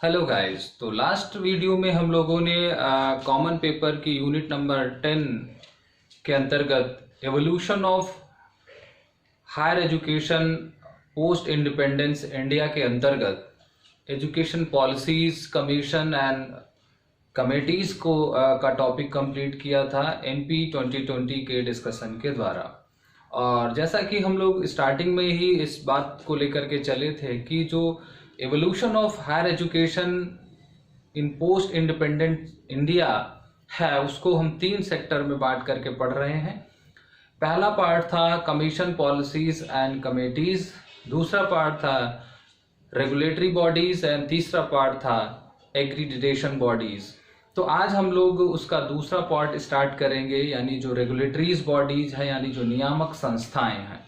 Hello guys. तो last video में हम लोगों ने कॉमन पेपर की यूनिट नंबर 10 के अंतर्गत evolution of higher education post independence India के अंतर्गत education policies commission and committees का टॉपिक कंप्लीट किया था एमपी 2020 के डिस्कशन के द्वारा। और जैसा कि हम लोग स्टार्टिंग में ही इस बात को लेकर के चले थे कि जो evolution of higher education in post independent India है उसको हम 3 सेक्टर में बांट करके पढ़ रहे हैं। पहला पार्ट था कमीशन पॉलिसीज एंड कमेटीज, दूसरा पार्ट था रेगुलेटरी बॉडीज एंड तीसरा पार्ट था एक्रीडिटेशन बॉडीज। तो आज हम लोग उसका दूसरा पार्ट स्टार्ट करेंगे, यानी जो रेगुलेटरीज बॉडीज है यानी जो नियामक संस्थाएं हैं।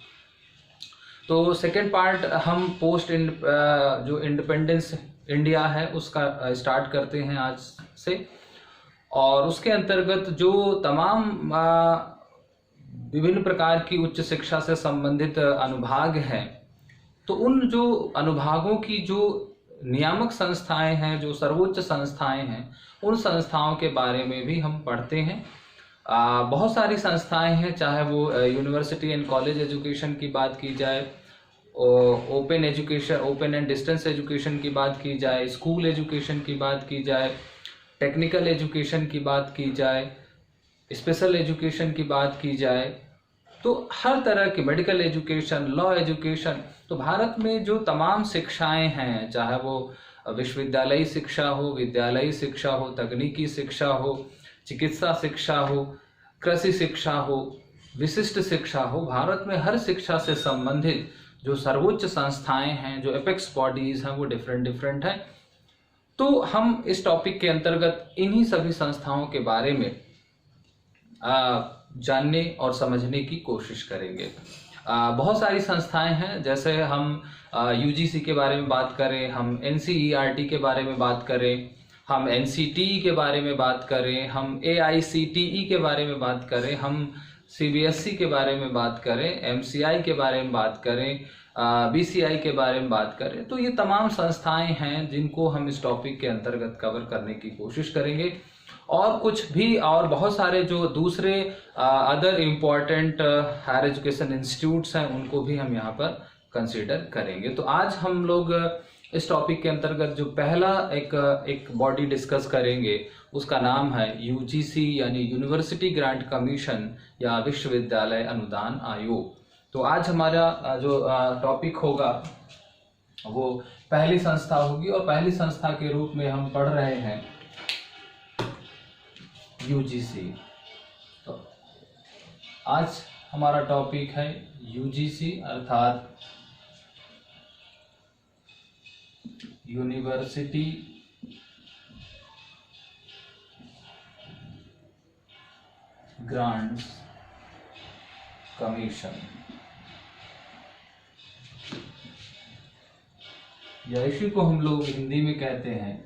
तो सेकेंड पार्ट हम जो इंडिपेंडेंस इंडिया है उसका स्टार्ट करते हैं आज से। और उसके अंतर्गत जो तमाम विभिन्न प्रकार की उच्च शिक्षा से संबंधित अनुभाग हैं, तो उन जो अनुभागों की जो नियामक संस्थाएं हैं, जो सर्वोच्च संस्थाएं हैं, उन संस्थाओं के बारे में भी हम पढ़ते हैं। बहुत सारी संस्थाएं हैं, चाहे वो यूनिवर्सिटी एंड कॉलेज एजुकेशन की बात की जाए, ओपन एंड डिस्टेंस एजुकेशन की बात की जाए, स्कूल एजुकेशन की बात की जाए, टेक्निकल एजुकेशन की बात की जाए, स्पेशल एजुकेशन की बात की जाए, तो हर तरह की मेडिकल एजुकेशन, लॉ एजुकेशन। तो भारत में जो तमाम शिक्षाएं हैं, चाहे वो विश्वविद्यालयी शिक्षा हो, विद्यालयी शिक्षा हो, तकनीकी शिक्षा हो, चिकित्सा शिक्षा हो, कृषि शिक्षा हो, विशिष्ट शिक्षा हो, भारत में हर शिक्षा से संबंधित जो सर्वोच्च संस्थाएं हैं, जो एपेक्स बॉडीज हैं, वो डिफरेंट हैं। तो हम इस टॉपिक के अंतर्गत इन्हीं सभी संस्थाओं के बारे में जानने और समझने की कोशिश करेंगे। बहुत सारी संस्थाएं हैं, जैसे हम यूजीसी के बारे में बात करें, हम एनसीईआरटी के बारे में बात करें, हम एनसीटीई के बारे में बात करें, हम एआईसीटीई के बारे में बात करें, हम सीबीएसई के बारे में बात करें, एमसीआई के बारे में बात करें, बीसीआई के बारे में बात करें, तो ये तमाम संस्थाएं हैं जिनको हम इस टॉपिक के अंतर्गत कवर करने की कोशिश करेंगे। और कुछ भी और बहुत सारे जो दूसरे other important higher education institutes हैं उनको भी हम यहाँ पर कंसीडर करेंगे। तो आज हम लोग इस टॉपिक के अंतर्गत जो पहला एक बॉडी डिस्कस करेंगे उसका नाम है यूजीसी, यानी यूनिवर्सिटी ग्रांट कमीशन या विश्वविद्यालय अनुदान आयोग। तो आज हमारा जो टॉपिक होगा वो पहली संस्था होगी, और पहली संस्था के रूप में हम पढ़ रहे हैं यूजीसी। तो आज हमारा टॉपिक है यूजीसी, अर्थात यूनिवर्सिटी ग्रांट्स कमीशन, या इसी को हम लोग हिंदी में कहते हैं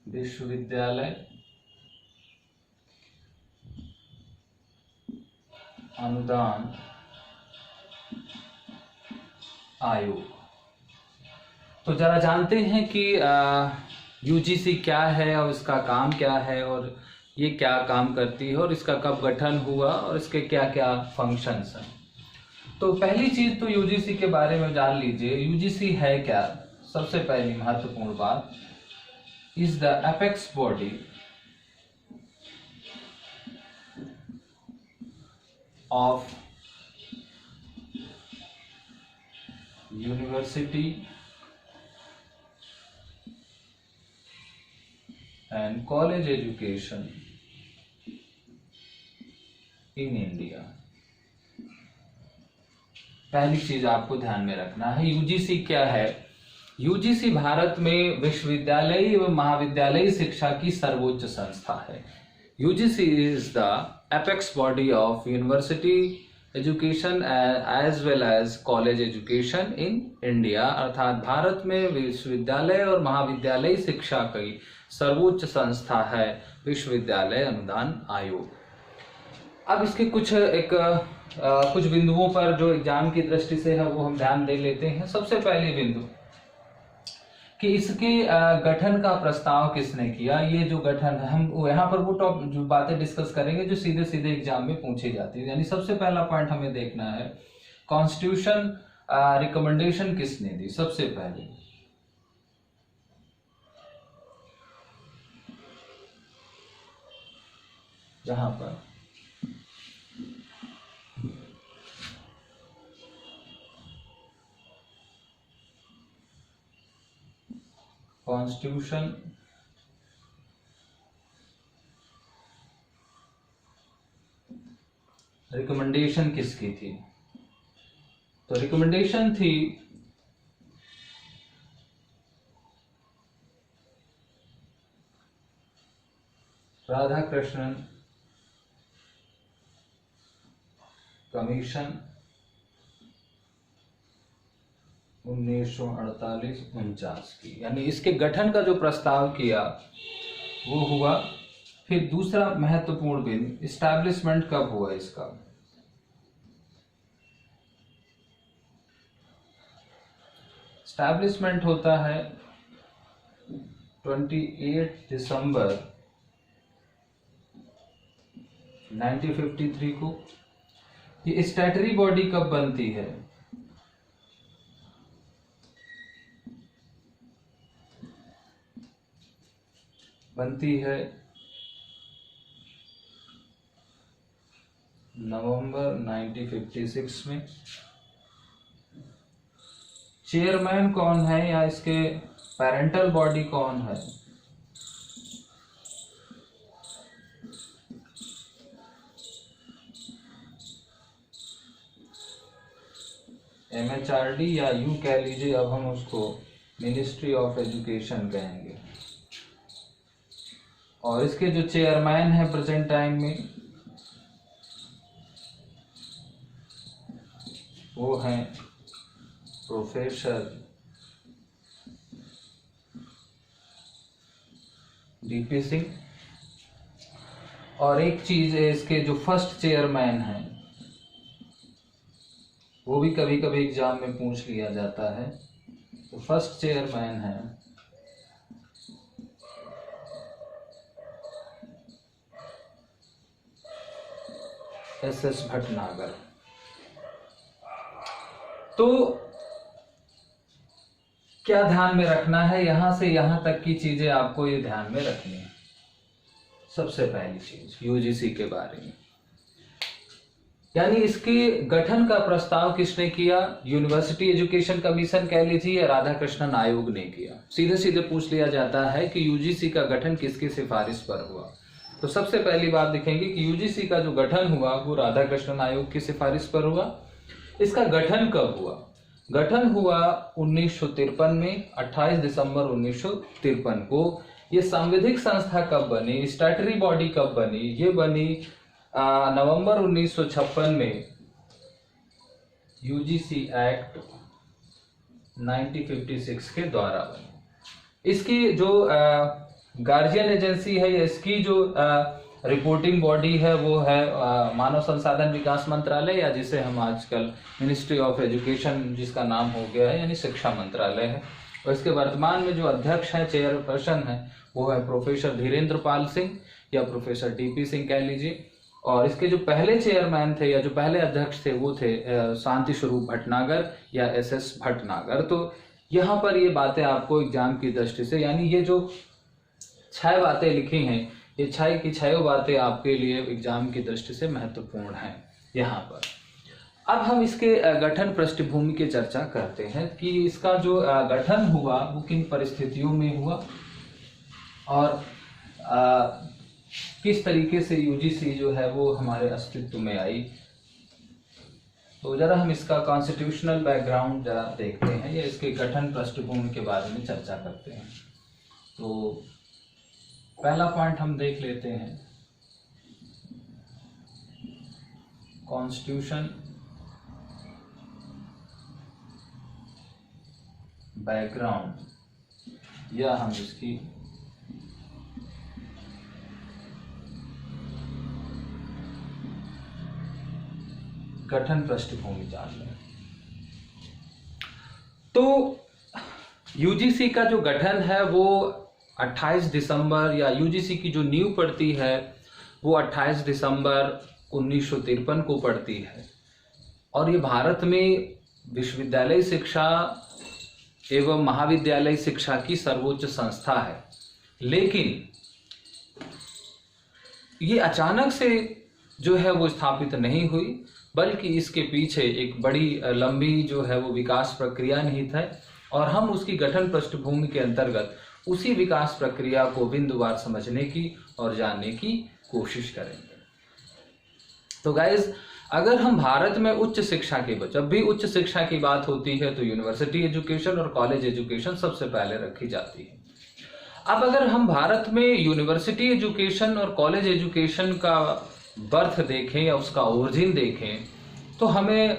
विश्वविद्यालय अनुदान आयोग। तो जरा जानते हैं कि यूजीसी क्या है और इसका काम क्या है, और ये क्या काम करती है, और इसका कब गठन हुआ, और इसके क्या क्या फंक्शंस हैं। तो पहली चीज तो यूजीसी के बारे में जान लीजिए। यूजीसी है क्या? सबसे पहली महत्वपूर्ण बात, is the apex body of university and college education in India। पहली चीज आपको ध्यान में रखना है, यूजीसी क्या है। यूजीसी भारत में विश्वविद्यालय एवं महाविद्यालयी शिक्षा की सर्वोच्च संस्था है। UGC is the apex body of university education as well as college education in India, अर्थात भारत में विश्वविद्यालय और महाविद्यालयी शिक्षा की सर्वोच्च संस्था है विश्वविद्यालय अनुदान आयोग। अब इसके कुछ एक कुछ बिंदुओं पर जो एग्जाम की दृष्टि से है वो हम ध्यान दे लेते हैं। सबसे पहले बिंदु कि इसके गठन का प्रस्ताव किसने किया। ये जो गठन है, हम यहाँ पर वो जो बातें डिस्कस करेंगे जो सीधे सीधे एग्जाम में पूछी जाती है। यानी सबसे पहला पॉइंट हमें देखना है, कॉन्स्टिट्यूशन रिकमेंडेशन किसने दी। सबसे पहले जहां पर कॉन्स्टिट्यूशन रिकमेंडेशन किसकी थी, तो रिकमेंडेशन थी राधाकृष्णन कमीशन 1948-49 की। यानी इसके गठन का जो प्रस्ताव किया वो हुआ। फिर दूसरा महत्वपूर्ण बिंदु, इस्टेब्लिशमेंट कब हुआ इसका। इस्टेब्लिशमेंट होता है 28 दिसंबर 1953 को। ये स्टैट्यूटरी बॉडी कब बनती है, बनती है नवंबर 1956 में। चेयरमैन कौन है या इसके पेरेंटल बॉडी कौन है, MHRD या यूं कह लीजिए अब हम उसको मिनिस्ट्री ऑफ एजुकेशन कहेंगे। और इसके जो चेयरमैन है प्रेजेंट टाइम में वो हैं प्रोफेसर DP सिंह। और एक चीज है, इसके जो फर्स्ट चेयरमैन हैं वो भी कभी कभी एग्जाम में पूछ लिया जाता है। तो फर्स्ट चेयरमैन है SS भटनागर। तो क्या ध्यान में रखना है, यहां से यहां तक की चीजें आपको ये ध्यान में रखनी है। सबसे पहली चीज यूजीसी के बारे में, यानी इसके गठन का प्रस्ताव किसने किया, यूनिवर्सिटी एजुकेशन कमीशन कह लीजिए या राधाकृष्णन आयोग ने किया। सीधे सीधे पूछ लिया जाता है कि यूजीसी का गठन किसकी सिफारिश पर हुआ। तो सबसे पहली बात देखेंगे कि यूजीसी का जो गठन हुआ वो राधाकृष्णन आयोग की सिफारिश पर हुआ। इसका गठन कब हुआ, गठन हुआ 1953 में, 28 दिसंबर 1953 को। ये सांविधिक संस्था कब बनी, स्टैट्यूटरी बॉडी कब बनी, ये बनी नवंबर 1956 में यूजीसी एक्ट 1956 के द्वारा बनी। इसकी जो गार्जियन एजेंसी है या इसकी जो रिपोर्टिंग बॉडी है वो है मानव संसाधन विकास मंत्रालय, या जिसे हम आजकल मिनिस्ट्री ऑफ एजुकेशन जिसका नाम हो गया है, यानी शिक्षा मंत्रालय है। और इसके वर्तमान में जो अध्यक्ष हैं, चेयरपर्सन है, वो है प्रोफेसर धीरेन्द्र पाल सिंह या प्रोफेसर DP सिंह कह लीजिए। और इसके जो पहले चेयरमैन थे या जो पहले अध्यक्ष थे वो थे शांति स्वरूप भटनागर या SS भटनागर। तो यहाँ पर ये बातें आपको एग्जाम की दृष्टि से, यानी ये जो 6 बातें लिखी हैं, ये 6 की 6 बातें आपके लिए एग्जाम की दृष्टि से महत्वपूर्ण हैं यहाँ पर। अब हम इसके गठन पृष्ठभूमि की चर्चा करते हैं कि इसका जो गठन हुआ वो किन परिस्थितियों में हुआ और किस तरीके से यूजीसी जो है वो हमारे अस्तित्व में आई। तो जरा हम इसका कॉन्स्टिट्यूशनल बैकग्राउंड जरा देखते हैं या इसके गठन पृष्ठभूमि के बारे में चर्चा करते हैं। तो पहला पॉइंट हम देख लेते हैं, कॉन्स्टिट्यूशन बैकग्राउंड, या हम इसकी गठन पृष्ठभूमि जान लें। तो यूजीसी का जो गठन है वो 28 दिसंबर, या यूजीसी की जो नींव पड़ती है वो 28 दिसंबर 1953 को पड़ती है, और ये भारत में विश्वविद्यालय शिक्षा एवं महाविद्यालय शिक्षा की सर्वोच्च संस्था है। लेकिन ये अचानक से जो है वो स्थापित नहीं हुई, बल्कि इसके पीछे एक बड़ी लंबी जो है वो विकास प्रक्रिया निहित है, और हम उसकी गठन पृष्ठभूमि के अंतर्गत उसी विकास प्रक्रिया को बिंदुवार समझने की और जानने की कोशिश करेंगे। तो गाइज, अगर हम भारत में उच्च शिक्षा की, जब भी उच्च शिक्षा की बात होती है तो यूनिवर्सिटी एजुकेशन और कॉलेज एजुकेशन सबसे पहले रखी जाती है। अब अगर हम भारत में यूनिवर्सिटी एजुकेशन और कॉलेज एजुकेशन का बर्थ देखें या उसका ओरिजिन देखें, तो हमें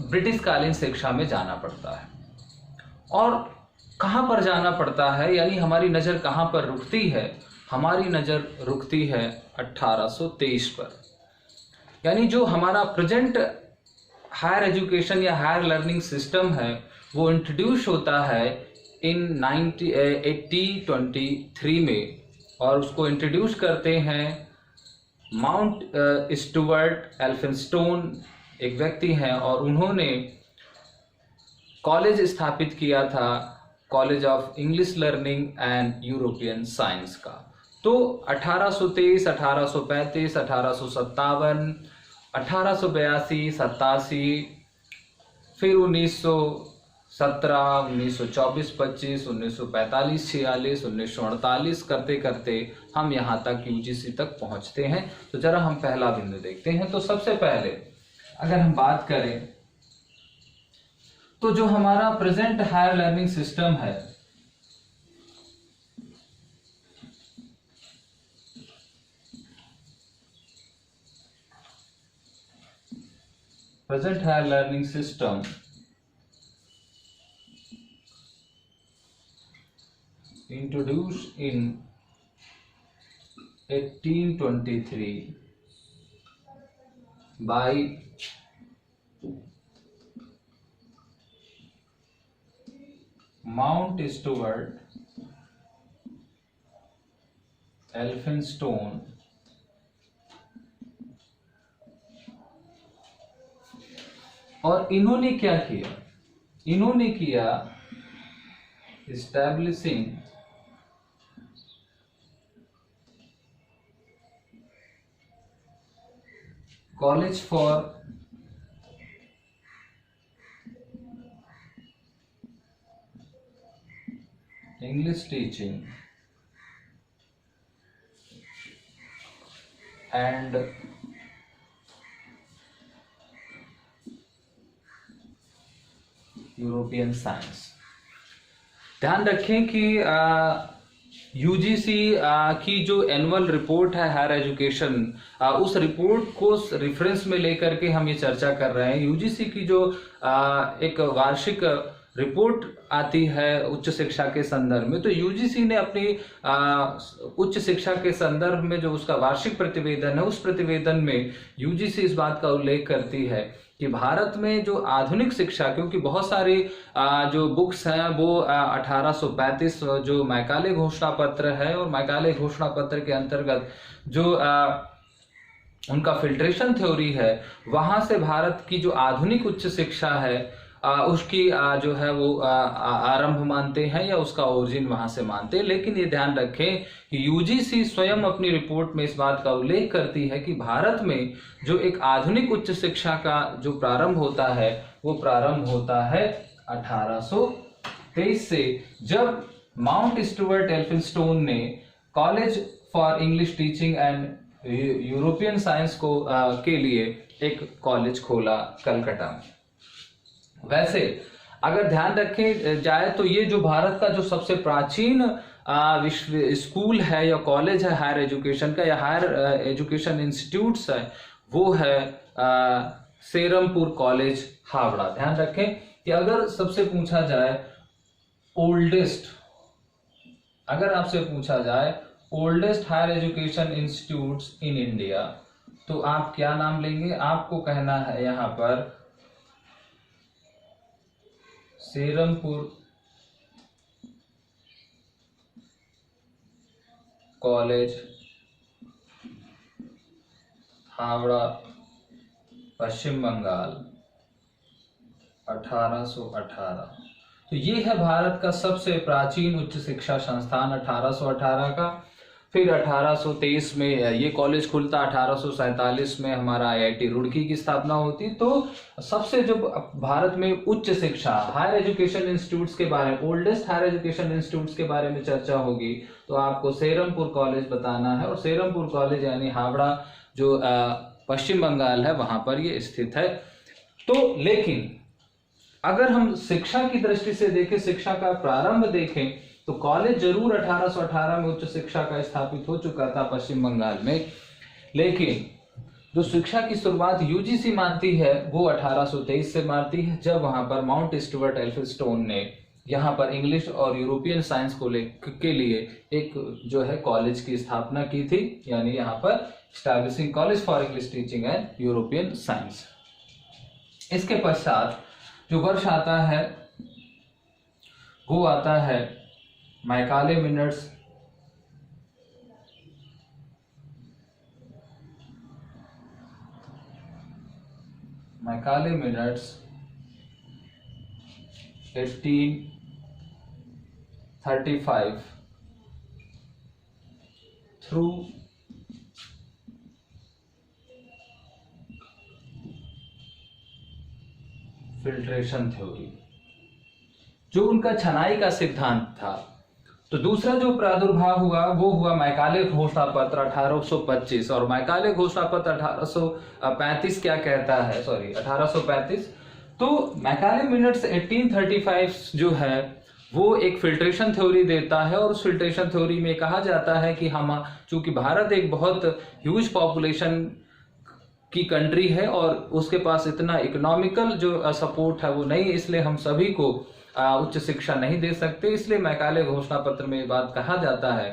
ब्रिटिश कालीन शिक्षा में जाना पड़ता है। और कहाँ पर जाना पड़ता है, यानी हमारी नज़र कहाँ पर रुकती है? हमारी नज़र रुकती है 1823 पर। यानी जो हमारा प्रेजेंट हायर एजुकेशन या हायर लर्निंग सिस्टम है वो इंट्रोड्यूस होता है इन 1823 में, और उसको इंट्रोड्यूस करते हैं माउंट स्टुअर्ट एल्फिंस्टोन, एक व्यक्ति हैं, और उन्होंने कॉलेज स्थापित किया था, college of English learning and European science का। तो 1823, 1835, 1857, 1882, 87, फिर 1917, 1924, 25, 1945, 46, 1948 करते करते हम यहाँ तक यूजीसी तक पहुँचते हैं। तो जरा हम पहला बिंदु देखते हैं। तो सबसे पहले अगर हम बात करें तो जो हमारा प्रेजेंट हायर लर्निंग सिस्टम है, present higher learning system introduced in 1823 by Mount Stewart, Elphinstone, और इन्होंने क्या किया? इन्होंने किया establishing college for English teaching and European science. ध्यान रखें कि यूजीसी की जो एनुअल रिपोर्ट है हायर एजुकेशन, उस रिपोर्ट को रेफरेंस में लेकर के हम ये चर्चा कर रहे हैं। यूजीसी की जो एक वार्षिक रिपोर्ट आती है उच्च शिक्षा के संदर्भ में, तो यूजीसी ने अपनी उच्च शिक्षा के संदर्भ में जो उसका वार्षिक प्रतिवेदन है, उस प्रतिवेदन में यूजीसी इस बात का उल्लेख करती है कि भारत में जो आधुनिक शिक्षा, क्योंकि बहुत सारी जो बुक्स हैं वो 1835 जो मैकाले घोषणा पत्र है, और मैकाले घोषणा पत्र के अंतर्गत जो उनका फिल्ट्रेशन थ्योरी है, वहां से भारत की जो आधुनिक उच्च शिक्षा है उसकी जो है वो आरंभ मानते हैं या उसका ओरिजिन वहां से मानते हैं। लेकिन ये ध्यान रखें कि यूजीसी स्वयं अपनी रिपोर्ट में इस बात का उल्लेख करती है कि भारत में जो एक आधुनिक उच्च शिक्षा का जो प्रारंभ होता है वो प्रारंभ होता है 1823 से, जब माउंट स्टुअर्ट एल्फिंस्टोन ने college for English teaching and European science को के लिए एक कॉलेज खोला कलकत्ता में। वैसे अगर ध्यान रखें जाए तो ये जो भारत का जो सबसे प्राचीन विश्व स्कूल है या कॉलेज है हायर एजुकेशन का, या हायर एजुकेशन इंस्टीट्यूट्स है, वो है सेरमपुर कॉलेज हावड़ा। ध्यान रखें कि अगर सबसे पूछा जाए ओल्डेस्ट, अगर आपसे पूछा जाए oldest higher education institutes in India, तो आप क्या नाम लेंगे? आपको कहना है यहाँ पर सेरमपुर कॉलेज, हावड़ा, पश्चिम बंगाल, 1818। तो ये है भारत का सबसे प्राचीन उच्च शिक्षा संस्थान 1818 का। फिर 1823 में ये कॉलेज खुलता, 1847 में हमारा IIT रुड़की की स्थापना होती। तो सबसे जो भारत में उच्च शिक्षा, हायर एजुकेशन इंस्टीट्यूट्स के बारे में, ओल्डेस्ट हायर एजुकेशन इंस्टीट्यूट्स के बारे में चर्चा होगी तो आपको सेरमपुर कॉलेज बताना है। और सेरमपुर कॉलेज यानी हावड़ा जो पश्चिम बंगाल है वहां पर ये स्थित है। तो लेकिन अगर हम शिक्षा की दृष्टि से देखें, शिक्षा का प्रारंभ देखें, तो कॉलेज जरूर 1818 में उच्च शिक्षा का स्थापित हो चुका था पश्चिम बंगाल में, लेकिन जो शिक्षा की शुरुआत UGC मानती है वो 1823 से मानती है, जब वहां पर माउंट स्टुअर्ट एल्फिंस्टोन ने यहाँ पर इंग्लिश और यूरोपियन साइंस को के लिए एक जो है कॉलेज की स्थापना की थी, यानी यहाँ पर establishing college for English teaching and European science. इसके पश्चात जो वर्ष आता है वो आता है Macaulay minutes Macaulay minutes 1835 through filtration theory, जो उनका छनाई का सिद्धांत था। तो दूसरा जो प्रादुर्भाव हुआ वो हुआ मैकाले घोषणा पत्र 1825। और मैकाले घोषणा पत्र 1835 क्या कहता है, 1835। तो मैकाले मिनट्स 1835 जो है वो एक फिल्ट्रेशन थ्योरी देता है, और उस फिल्ट्रेशन थ्योरी में कहा जाता है कि हम, चूंकि भारत एक बहुत ह्यूज पॉपुलेशन की कंट्री है और उसके पास इतना इकोनॉमिकल जो सपोर्ट है वो नहीं, इसलिए हम सभी को उच्च शिक्षा नहीं दे सकते। इसलिए मैकाले घोषणा पत्र में ये बात कहा जाता है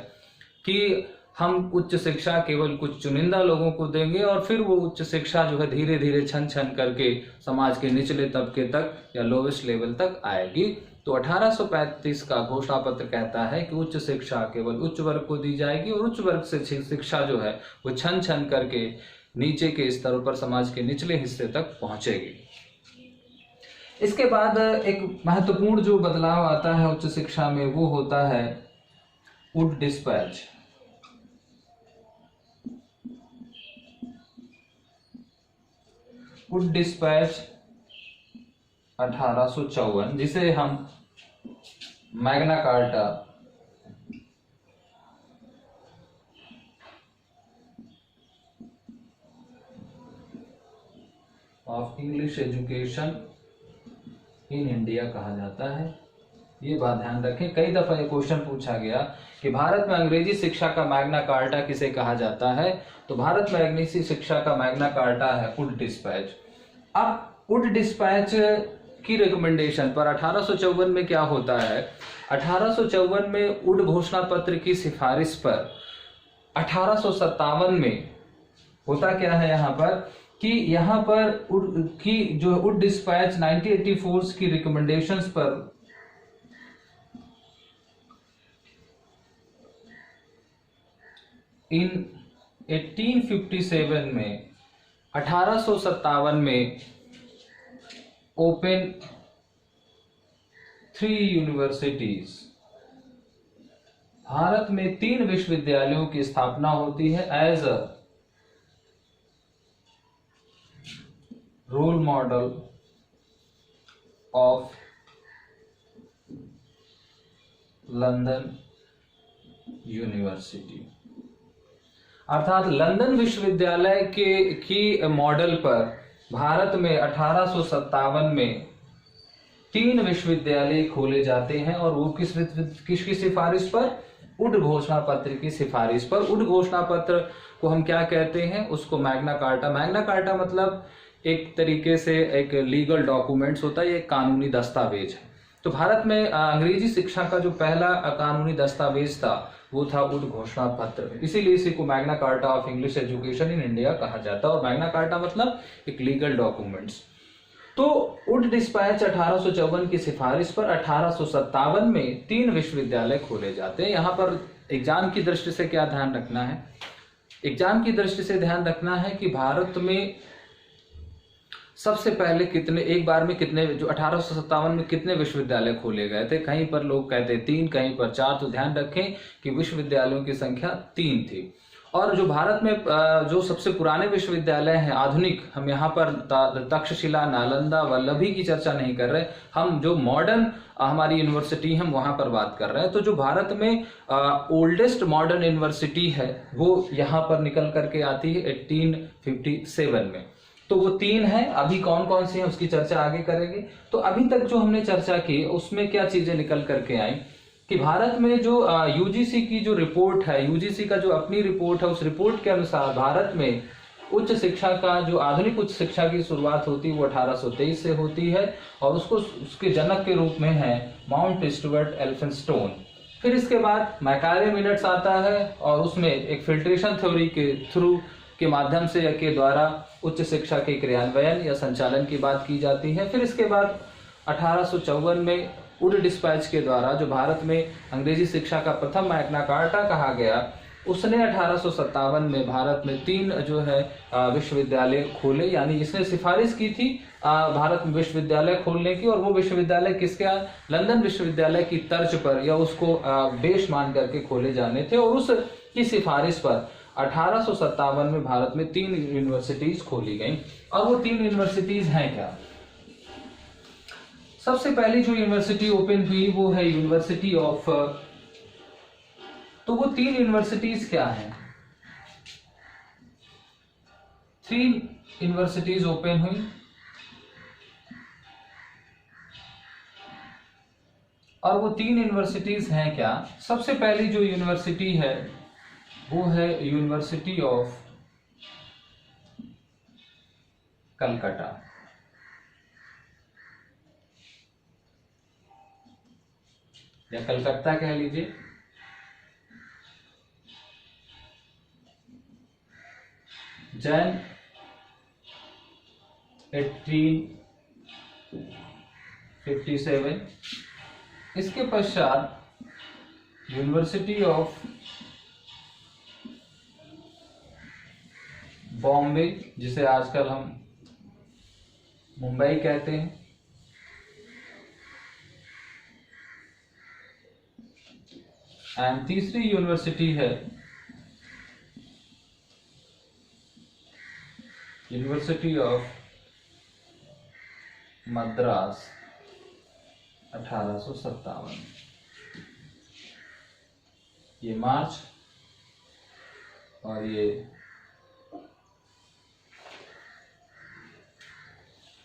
कि हम उच्च शिक्षा केवल कुछ चुनिंदा लोगों को देंगे, और फिर वो उच्च शिक्षा जो है धीरे धीरे छन छन करके समाज के निचले तबके तक या लोवेस्ट लेवल तक आएगी। तो 1835 का घोषणा पत्र कहता है कि उच्च शिक्षा केवल उच्च वर्ग को दी जाएगी, और उच्च वर्ग से शिक्षा जो है वो छन छन करके नीचे के स्तर पर समाज के निचले हिस्से तक पहुंचेगी। इसके बाद एक महत्वपूर्ण जो बदलाव आता है उच्च शिक्षा में वो होता है वुड डिस्पैच। वुड डिस्पैच 1854, जिसे हम Magna carta of English education in India कहा जाता है। ये बात ध्यान रखें, कई दफा ये क्वेश्चन पूछा गया कि भारत में अंग्रेजी शिक्षा का मैग्ना कार्टा किसे कहा जाता है। तो भारत में अंग्रेजी शिक्षा का मैग्ना कार्टा है वुड डिस्पैच। अब वुड डिस्पैच की रिकमेंडेशन पर 1854 में क्या होता है, 1854 में वुड घोषणा पत्र की सिफारिश पर 1857 में होता क्या है यहाँ पर कि यहाँ पर की जो वुड डिस्पैच 1984 की रिकमेंडेशंस पर इन 1857 में 1857 में ओपन 3 यूनिवर्सिटीज, भारत में 3 विश्वविद्यालयों की स्थापना होती है as a role model of London university. अर्थात लंदन विश्वविद्यालय की मॉडल पर भारत में 1857 में 3 विश्वविद्यालय खोले जाते हैं, और वो किसकी सिफारिश पर, वुड घोषणा पत्र की सिफारिश पर। वुड घोषणा पत्र को हम क्या कहते हैं, उसको मैग्ना कार्टा। मैग्ना कार्टा मतलब एक तरीके से एक लीगल डॉक्यूमेंट्स होता है, ये कानूनी दस्तावेज है। तो भारत में अंग्रेजी शिक्षा का जो पहला कानूनी दस्तावेज था वो था वुड घोषणा पत्र, इसीलिए इसी को Magna carta of English education in India कहा जाता है। और मैग्ना कार्टा मतलब एक लीगल डॉक्यूमेंट्स। तो वुड डिस्पैच 1854 की सिफारिश पर 1857 में 3 विश्वविद्यालय खोले जाते हैं। यहाँ पर एग्जाम की दृष्टि से क्या ध्यान रखना है, एग्जाम की दृष्टि से ध्यान रखना है कि भारत में सबसे पहले कितने, एक बार में कितने, जो 1857 में कितने विश्वविद्यालय खोले गए थे। कहीं पर लोग कहते 3, कहीं पर 4, तो ध्यान रखें कि विश्वविद्यालयों की संख्या 3 थी। और जो भारत में जो सबसे पुराने विश्वविद्यालय हैं आधुनिक, हम यहाँ पर तक्षशिला, नालंदा, वल्लभी की चर्चा नहीं कर रहे, हम जो मॉडर्न हमारी यूनिवर्सिटी हम वहां पर बात कर रहे हैं। तो जो भारत में ओल्डेस्ट मॉडर्न यूनिवर्सिटी है वो यहाँ पर निकल करके आती है 1857 में। तो वो 3 है। अभी कौन कौन सी है उसकी चर्चा आगे करेंगे। तो अभी तक जो हमने चर्चा की उसमें क्या चीजें निकल करके आई कि भारत में जो यूजीसी की जो रिपोर्ट है, यूजीसी का जो अपनी रिपोर्ट है, उस रिपोर्ट के अनुसार भारत में उच्च शिक्षा का जो आधुनिक उच्च शिक्षा की शुरुआत होती है वो 1823 से होती है और उसको उसके जनक के रूप में है माउंट स्टुअर्ट एल्फिंस्टोन। फिर इसके बाद मैकाले मिनट्स आता है और उसमें एक फिल्ट्रेशन थ्योरी के थ्रू के माध्यम से या के द्वारा उच्च शिक्षा के क्रियान्वयन या संचालन की बात की जाती है। फिर इसके बाद 1854 में वुड डिस्पैच के द्वारा जो भारत में अंग्रेजी शिक्षा का प्रथम मैग्ना कार्टा कहा गया, उसने 1857 में भारत में 3 जो है विश्वविद्यालय खोले, यानी इसने सिफारिश की थी भारत में विश्वविद्यालय खोलने की। और वो विश्वविद्यालय किसके, लंदन विश्वविद्यालय की तर्ज पर या उसको बेस मान करके खोले जाने थे। और उसकी सिफारिश पर 1857 में भारत में 3 यूनिवर्सिटीज खोली गई। और वो 3 यूनिवर्सिटीज हैं क्या? सबसे पहली जो यूनिवर्सिटी ओपन हुई वो है यूनिवर्सिटी ऑफ, तो वो 3 यूनिवर्सिटीज क्या हैं? 3 यूनिवर्सिटीज ओपन हुई और वो 3 यूनिवर्सिटीज हैं क्या? सबसे पहली जो यूनिवर्सिटी है वो है यूनिवर्सिटी ऑफ कलकत्ता। या कलकत्ता कह लीजिए। जैन 1857। इसके पश्चात यूनिवर्सिटी ऑफ बॉम्बे, जिसे आजकल हम मुंबई कहते हैं। एंड तीसरी यूनिवर्सिटी है यूनिवर्सिटी ऑफ मद्रास 1857। ये मार्च और ये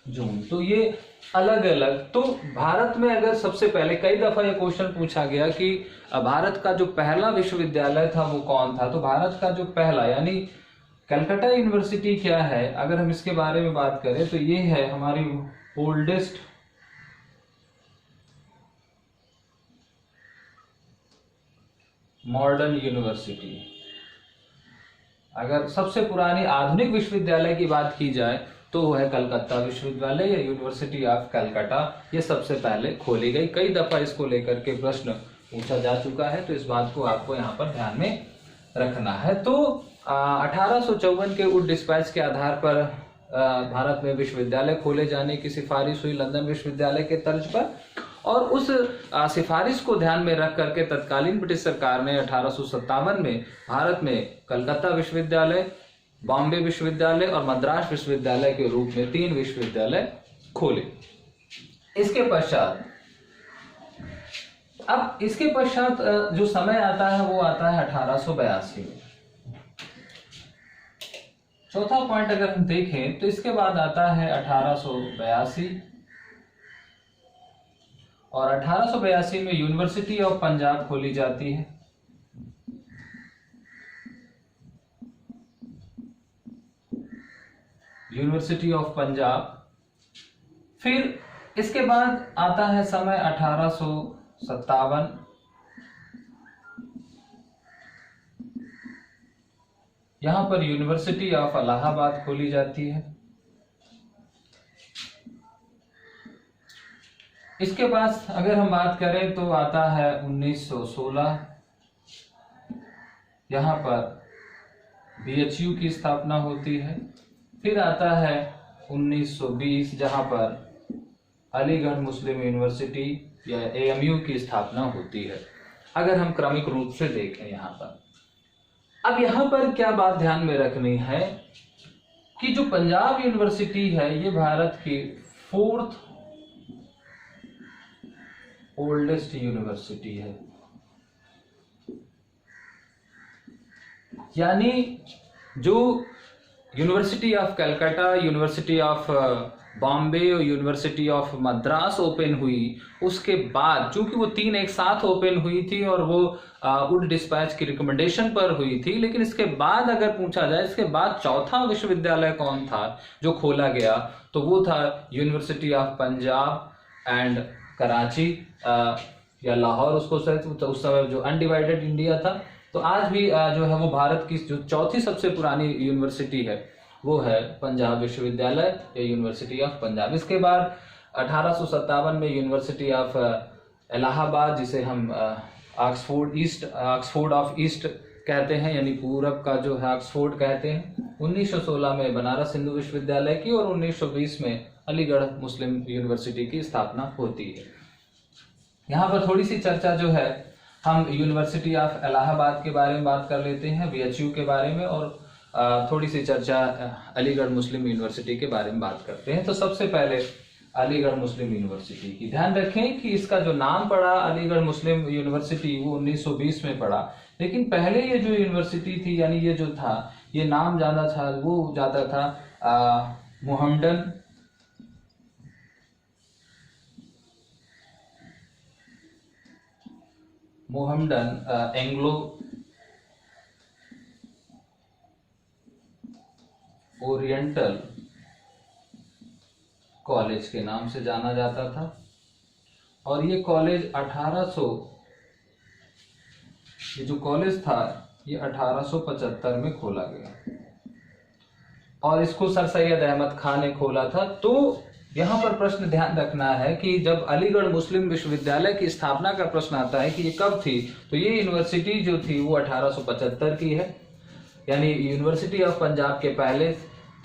जून। तो ये अलग अलग। तो भारत में अगर सबसे पहले, कई दफा ये क्वेश्चन पूछा गया कि भारत का जो पहला विश्वविद्यालय था वो कौन था, तो भारत का जो पहला यानी कलकत्ता यूनिवर्सिटी क्या है, अगर हम इसके बारे में बात करें तो ये है हमारी ओल्डेस्ट मॉडर्न यूनिवर्सिटी। अगर सबसे पुरानी आधुनिक विश्वविद्यालय की बात की जाए तो वो है कलकत्ता विश्वविद्यालय या यूनिवर्सिटी ऑफ कलकत्ता। ये सबसे पहले खोली गई। कई दफा इसको लेकर के प्रश्न पूछा जा चुका है, तो इस बात को आपको यहाँ पर ध्यान में रखना है। तो 1854 के वुड डिस्पैच के आधार पर भारत में विश्वविद्यालय खोले जाने की सिफारिश हुई लंदन विश्वविद्यालय के तर्ज पर। और उस सिफारिश को ध्यान में रख करके तत्कालीन ब्रिटिश सरकार ने 1857 में भारत में कलकत्ता विश्वविद्यालय, बॉम्बे विश्वविद्यालय और मद्रास विश्वविद्यालय के रूप में 3 विश्वविद्यालय खोले। इसके पश्चात जो समय आता है वो आता है 1882 में। चौथा पॉइंट अगर हम देखें तो इसके बाद आता है 1882 और 1882 में यूनिवर्सिटी ऑफ पंजाब खोली जाती है। University of Punjab. फिर इसके बाद आता है समय 1857। यहां पर यूनिवर्सिटी ऑफ इलाहाबाद खोली जाती है। इसके बाद अगर हम बात करें तो आता है 1916। यहां पर BHU की स्थापना होती है। फिर आता है 1920 जहां पर अलीगढ़ मुस्लिम यूनिवर्सिटी या AMU की स्थापना होती है, अगर हम क्रमिक रूप से देखें यहां पर। अब यहां पर क्या बात ध्यान में रखनी है कि जो पंजाब यूनिवर्सिटी है ये भारत की 4th ओल्डेस्ट यूनिवर्सिटी है। यानी जो university of Calcutta, university of Bombay और यूनिवर्सिटी ऑफ मद्रास ओपन हुई, उसके बाद चूंकि वो 3 एक साथ ओपन हुई थी और वो वुड डिस्पैच की रिकमेंडेशन पर हुई थी, लेकिन इसके बाद अगर पूछा जाए इसके बाद चौथा विश्वविद्यालय कौन था जो खोला गया, तो वो था university of Punjab and Karachi या लाहौर उसको शायद उस समय जो अनडिवाइडेड इंडिया था। तो आज भी जो है वो भारत की जो चौथी सबसे पुरानी यूनिवर्सिटी है वो है पंजाब विश्वविद्यालय या यूनिवर्सिटी ऑफ पंजाब। इसके बाद 1857 में यूनिवर्सिटी ऑफ इलाहाबाद, जिसे हम ऑक्सफोर्ड ऑफ ईस्ट कहते हैं, यानी पूरब का जो है ऑक्सफोर्ड कहते हैं। 1916 में बनारस हिंदू विश्वविद्यालय की और 1920 में अलीगढ़ मुस्लिम यूनिवर्सिटी की स्थापना होती है। यहाँ पर थोड़ी सी चर्चा जो है हम यूनिवर्सिटी ऑफ इलाहाबाद के बारे में बात कर लेते हैं, BHU के बारे में, और थोड़ी सी चर्चा अलीगढ़ मुस्लिम यूनिवर्सिटी के बारे में बात करते हैं। तो सबसे पहले अलीगढ़ मुस्लिम यूनिवर्सिटी की ध्यान रखें कि इसका जो नाम पड़ा अलीगढ़ मुस्लिम यूनिवर्सिटी वो 1920 में पड़ा, लेकिन पहले ये जो यूनिवर्सिटी थी यानी ये जो था ये नाम जाना था वो जाता था मोहम्मडन एंग्लो ओरिएंटल कॉलेज के नाम से जाना जाता था। और ये कॉलेज ये जो कॉलेज था ये 1875 में खोला गया और इसको सर सैयद अहमद खान ने खोला था। तो यहाँ पर प्रश्न ध्यान रखना है कि जब अलीगढ़ मुस्लिम विश्वविद्यालय की स्थापना का प्रश्न आता है कि ये कब थी, तो ये यूनिवर्सिटी जो थी वो 1875 की है, यानी यूनिवर्सिटी ऑफ पंजाब के पहले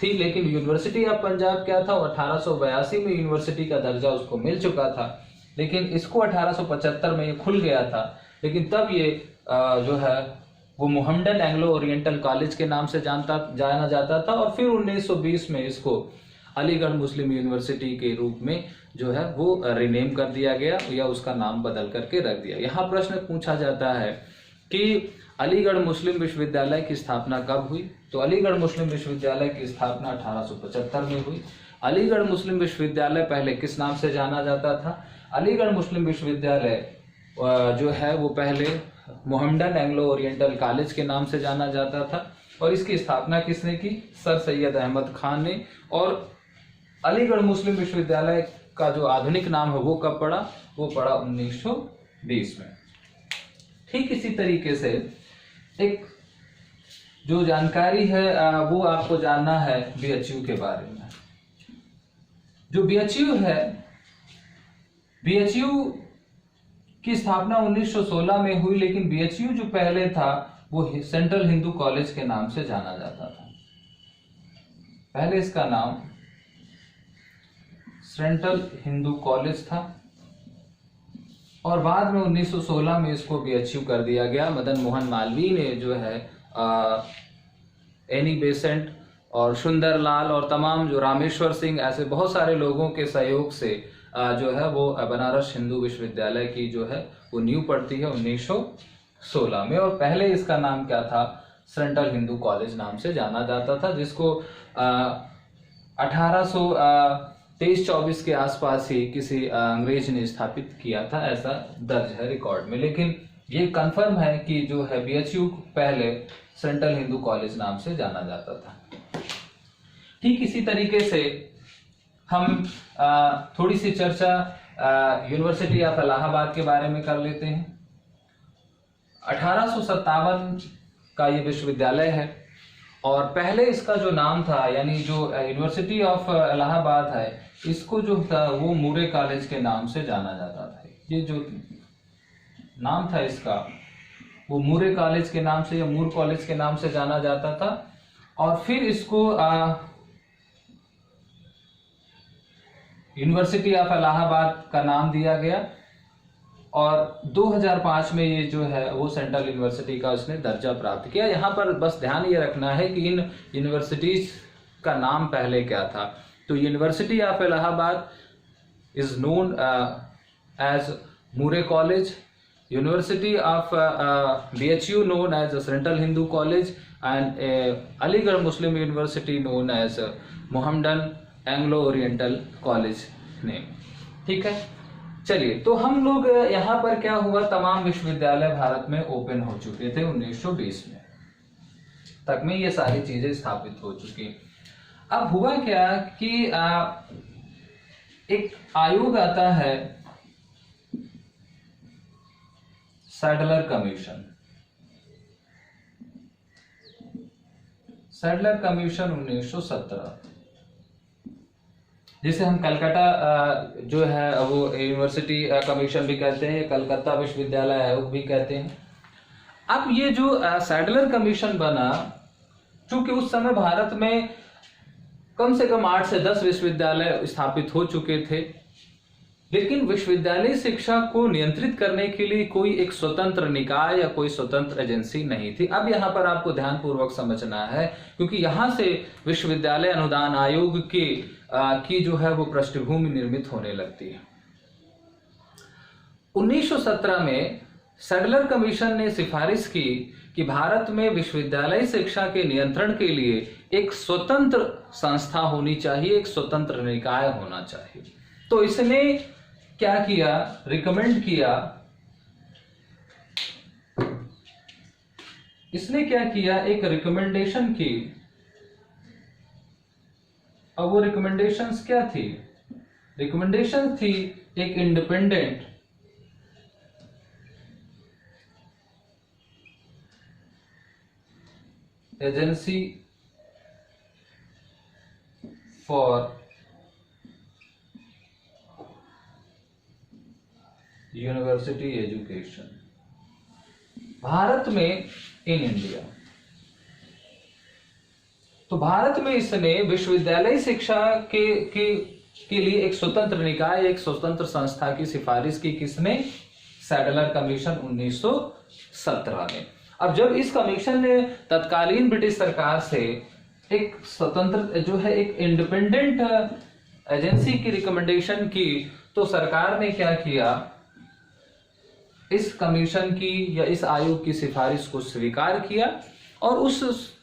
थी। लेकिन यूनिवर्सिटी ऑफ पंजाब क्या था, 1882 में यूनिवर्सिटी का दर्जा उसको मिल चुका था, लेकिन इसको 1875 में ये खुल गया था। लेकिन तब ये जो है वो मोहम्मडन एंग्लो ओरिएंटल कॉलेज के नाम से जाना जाता था और फिर 1920 में इसको अलीगढ़ मुस्लिम यूनिवर्सिटी के रूप में जो है वो रिनेम कर दिया गया या उसका नाम बदल करके रख दिया। यहाँ प्रश्न पूछा जाता है कि अलीगढ़ मुस्लिम विश्वविद्यालय की स्थापना कब हुई, तो अलीगढ़ मुस्लिम विश्वविद्यालय की स्थापना 1875 में हुई। अलीगढ़ मुस्लिम विश्वविद्यालय पहले किस नाम से जाना जाता था, अलीगढ़ मुस्लिम विश्वविद्यालय जो है वो पहले मोहम्मडन एंग्लो ओरिएंटल कॉलेज के नाम से जाना जाता था और इसकी स्थापना किसने की, सर सैयद अहमद खान ने। और अलीगढ़ मुस्लिम विश्वविद्यालय का जो आधुनिक नाम है वो कब पड़ा, वो पड़ा 1920 में। ठीक इसी तरीके से एक जो जानकारी है वो आपको जानना है BHU के बारे में। जो BHU है, BHU की स्थापना 1916 में हुई, लेकिन BHU जो पहले था वो सेंट्रल हिंदू कॉलेज के नाम से जाना जाता था। पहले इसका नाम सेंट्रल हिंदू कॉलेज था और बाद में 1916 में इसको BHU कर दिया गया। मदन मोहन मालवीय ने जो है एनी बेसेंट और सुंदरलाल और तमाम जो रामेश्वर सिंह, ऐसे बहुत सारे लोगों के सहयोग से जो है वो बनारस हिंदू विश्वविद्यालय की जो है वो नींव पड़ती है 1916 में। और पहले इसका नाम क्या था, सेंट्रल हिंदू कॉलेज नाम से जाना जाता था, जिसको 1823-24 के आसपास ही किसी अंग्रेज ने स्थापित किया था, ऐसा दर्ज है रिकॉर्ड में। लेकिन ये कंफर्म है कि जो है BHU पहले सेंट्रल हिंदू कॉलेज नाम से जाना जाता था। ठीक इसी तरीके से हम थोड़ी सी चर्चा यूनिवर्सिटी ऑफ इलाहाबाद के बारे में कर लेते हैं। 1857 का ये विश्वविद्यालय है और पहले इसका जो नाम था, यानी जो यूनिवर्सिटी ऑफ इलाहाबाद है, इसको जो था वो मूरे कॉलेज के नाम से जाना जाता था। ये जो नाम था इसका वो मूरे कॉलेज के नाम से या मूर कॉलेज के नाम से जाना जाता था और फिर इसको यूनिवर्सिटी ऑफ इलाहाबाद का नाम दिया गया और 2005 में ये जो है वो सेंट्रल यूनिवर्सिटी का उसने दर्जा प्राप्त किया। यहाँ पर बस ध्यान ये रखना है कि इन यूनिवर्सिटीज का नाम पहले क्या था। तो university of Allahabad is known as Muir college, university of BHU known as Central Hindu College, and Aligarh Muslim University known as Mohammedan Anglo Oriental College name। ठीक है, चलिए तो हम लोग यहाँ पर क्या हुआ, तमाम विश्वविद्यालय भारत में ओपन हो चुके थे 1920 में तक में, ये सारी चीजें स्थापित हो चुकी। अब हुआ क्या कि एक आयोग आता है, सैडलर कमीशन। सैडलर कमीशन 1917, जिसे हम कलकत्ता जो है वो यूनिवर्सिटी कमीशन भी कहते हैं, कलकत्ता विश्वविद्यालय आयोग भी कहते हैं। अब ये जो सैडलर कमीशन बना, चूंकि उस समय भारत में कम से कम 8 से 10 विश्वविद्यालय स्थापित हो चुके थे, लेकिन विश्वविद्यालय शिक्षा को नियंत्रित करने के लिए कोई एक स्वतंत्र निकाय या कोई स्वतंत्र एजेंसी नहीं थी। अब यहाँ पर आपको ध्यानपूर्वक समझना है, क्योंकि यहाँ से विश्वविद्यालय अनुदान आयोग की जो है वो पृष्ठभूमि निर्मित होने लगती है। 1917 में सैडलर कमीशन ने सिफारिश की कि भारत में विश्वविद्यालय शिक्षा के नियंत्रण के लिए एक स्वतंत्र संस्था होनी चाहिए, एक स्वतंत्र निकाय होना चाहिए। तो इसने क्या किया, रिकमेंड किया, इसने क्या किया, एक रिकमेंडेशन की। अब वो रिकमेंडेशंस क्या थी? रिकमेंडेशन थी एक independent agency for university education Bharat में इन इंडिया। तो भारत में इसने विश्वविद्यालय शिक्षा के लिए एक स्वतंत्र निकाय, एक स्वतंत्र संस्था की सिफारिश की। किसने? सैडलर कमीशन 1917 में। अब जब इस कमीशन ने तत्कालीन ब्रिटिश सरकार से एक स्वतंत्र जो है एक इंडिपेंडेंट एजेंसी की रिकमेंडेशन की, तो सरकार ने क्या किया, इस कमीशन की या इस आयोग की सिफारिश को स्वीकार किया। और उस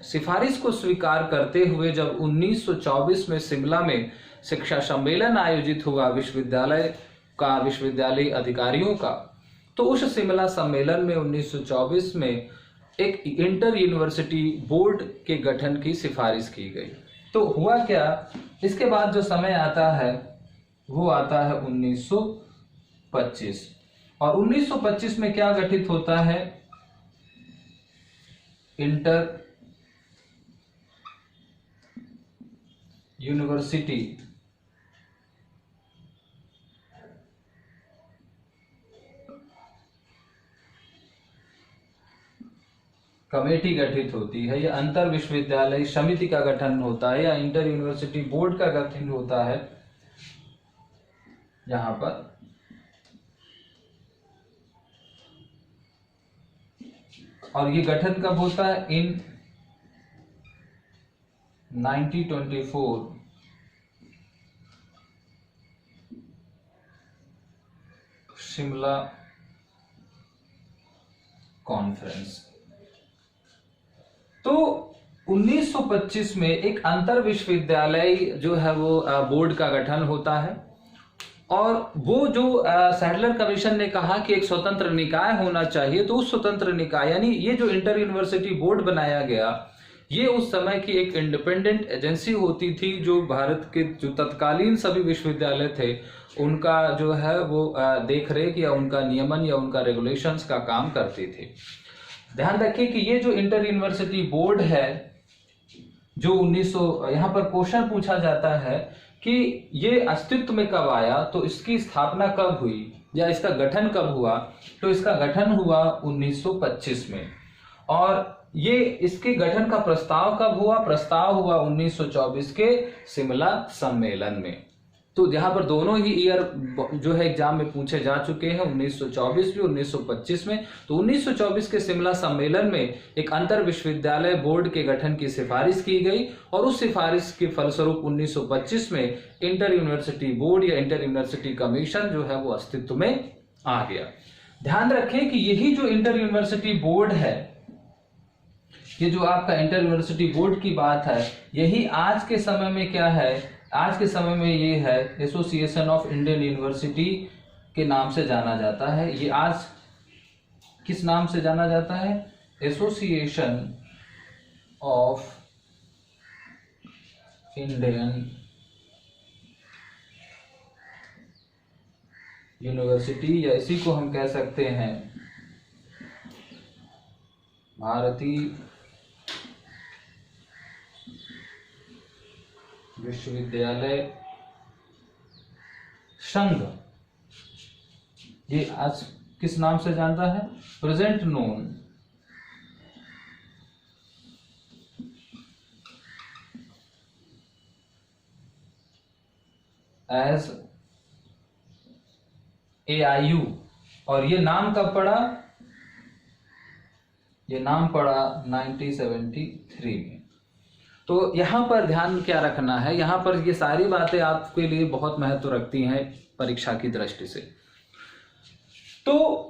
सिफारिश को स्वीकार करते हुए जब 1924 में शिमला में शिक्षा सम्मेलन आयोजित हुआ विश्वविद्यालय अधिकारियों का, तो उस शिमला सम्मेलन में 1924 में एक इंटर यूनिवर्सिटी बोर्ड के गठन की सिफारिश की गई। तो हुआ क्या, इसके बाद जो समय आता है वो आता है 1925। और 1925 में क्या गठित होता है? इंटर यूनिवर्सिटी कमेटी गठित होती है, या अंतर विश्वविद्यालय समिति का गठन होता है, या इंटर यूनिवर्सिटी बोर्ड का गठन होता है यहां पर। और ये गठन कब होता है? इन 1924 शिमला कॉन्फ्रेंस। तो 1925 में एक अंतर विश्वविद्यालय जो है वो बोर्ड का गठन होता है। और वो जो सैडलर कमीशन ने कहा कि एक स्वतंत्र निकाय होना चाहिए, तो उस स्वतंत्र निकाय यानी ये जो इंटर यूनिवर्सिटी बोर्ड बनाया गया, ये उस समय की एक इंडिपेंडेंट एजेंसी होती थी जो भारत के जो तत्कालीन सभी विश्वविद्यालय थे उनका जो है वो देख रेख या उनका नियमन या उनका रेगुलेशंस का काम करती थी। ध्यान रखिए कि ये जो इंटर यूनिवर्सिटी बोर्ड है जो 1900, यहाँ पर क्वेश्चन पूछा जाता है कि ये अस्तित्व में कब आया, तो इसकी स्थापना कब हुई या इसका गठन कब हुआ, तो इसका गठन हुआ 1925 में। और ये इसके गठन का प्रस्ताव कब हुआ, प्रस्ताव हुआ 1924 के शिमला सम्मेलन में। तो यहाँ पर दोनों ही ईयर जो है एग्जाम में पूछे जा चुके हैं, 1924 में 1925 में। तो 1924 के शिमला सम्मेलन में एक अंतर विश्वविद्यालय बोर्ड के गठन की सिफारिश की गई और उस सिफारिश के फलस्वरूप 1925 में इंटर यूनिवर्सिटी बोर्ड या इंटर यूनिवर्सिटी कमीशन जो है वो अस्तित्व में आ गया। ध्यान रखें कि यही जो इंटर यूनिवर्सिटी बोर्ड है, ये जो आपका इंटर यूनिवर्सिटी बोर्ड की बात है, यही आज के समय में क्या है, आज के समय में ये है एसोसिएशन ऑफ इंडियन यूनिवर्सिटी के नाम से जाना जाता है। ये आज किस नाम से जाना जाता है, एसोसिएशन ऑफ इंडियन यूनिवर्सिटी, या इसी को हम कह सकते हैं भारतीय विश्वविद्यालय संघ। ये आज किस नाम से जानता है, प्रेजेंट नोन एज AIU। और ये नाम कब पड़ा, ये नाम पड़ा 1973 में। तो यहां पर ध्यान क्या रखना है, यहां पर ये सारी बातें आपके लिए बहुत महत्व रखती हैं परीक्षा की दृष्टि से। तो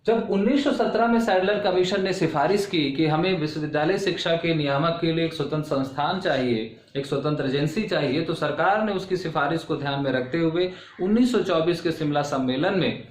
जब 1917 में सैडलर कमीशन ने सिफारिश की कि हमें विश्वविद्यालय शिक्षा के नियामक के लिए एक स्वतंत्र संस्थान चाहिए, एक स्वतंत्र एजेंसी चाहिए, तो सरकार ने उसकी सिफारिश को ध्यान में रखते हुए 1924 के शिमला सम्मेलन में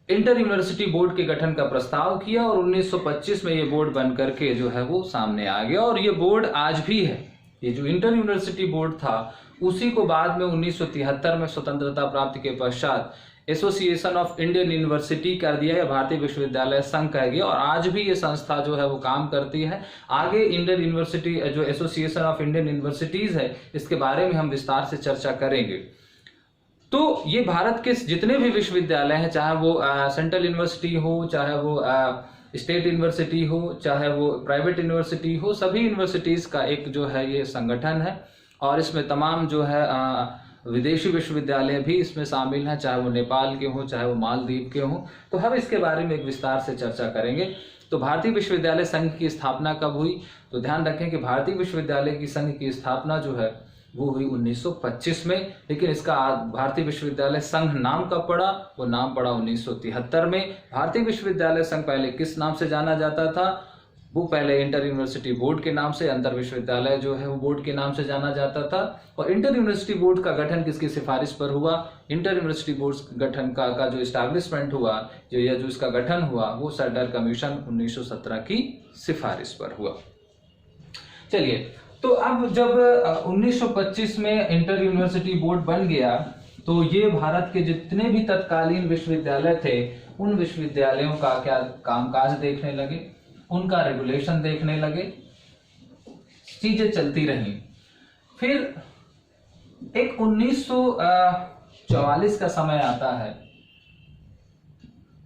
इंटर यूनिवर्सिटी बोर्ड के गठन का प्रस्ताव किया और 1925 में ये बोर्ड बन करके जो है वो सामने आ गया। और ये बोर्ड आज भी है। ये जो इंटर यूनिवर्सिटी बोर्ड था उसी को बाद में 1973 में स्वतंत्रता प्राप्ति के पश्चात एसोसिएशन ऑफ इंडियन यूनिवर्सिटी कर दिया है, भारतीय विश्वविद्यालय संघ कह गया। और आज भी ये संस्था जो है वो काम करती है। आगे इंडियन यूनिवर्सिटी जो एसोसिएशन ऑफ इंडियन यूनिवर्सिटीज है, इसके बारे में हम विस्तार से चर्चा करेंगे। तो ये भारत के जितने भी विश्वविद्यालय हैं, चाहे वो सेंट्रल यूनिवर्सिटी हो, चाहे वो स्टेट यूनिवर्सिटी हो, चाहे वो प्राइवेट यूनिवर्सिटी हो, सभी यूनिवर्सिटीज का एक जो है ये संगठन है। और इसमें तमाम जो है विदेशी विश्वविद्यालय भी इसमें शामिल हैं, चाहे वो नेपाल के हों, चाहे वो मालदीव के हों। तो हम इसके बारे में एक विस्तार से चर्चा करेंगे। तो भारतीय विश्वविद्यालय संघ की स्थापना कब हुई, तो ध्यान रखें कि भारतीय विश्वविद्यालय की संघ की स्थापना जो है वो हुई 1925 में। लेकिन इसका भारतीय विश्वविद्यालय संघ नाम कब पड़ा, वो नाम पड़ा 1973 में। भारतीय विश्वविद्यालय संघ पहले किस नाम से जाना जाता था, वो पहले इंटर यूनिवर्सिटी बोर्ड के नाम से, अंतर विश्वविद्यालय जो है वो बोर्ड के नाम से जाना जाता था। और इंटर यूनिवर्सिटी बोर्ड का गठन किसकी सिफारिश पर हुआ, इंटर यूनिवर्सिटी बोर्ड गठन का जो इस्टेब्लिशमेंट हुआ, जो इसका गठन हुआ, वो सैडलर कमीशन 1917 की सिफारिश पर हुआ। चलिए, तो अब जब 1925 में इंटर यूनिवर्सिटी बोर्ड बन गया तो ये भारत के जितने भी तत्कालीन विश्वविद्यालय थे उन विश्वविद्यालयों का क्या कामकाज देखने लगे, उनका रेगुलेशन देखने लगे, चीजें चलती रहीं। फिर एक 1944 का समय आता है,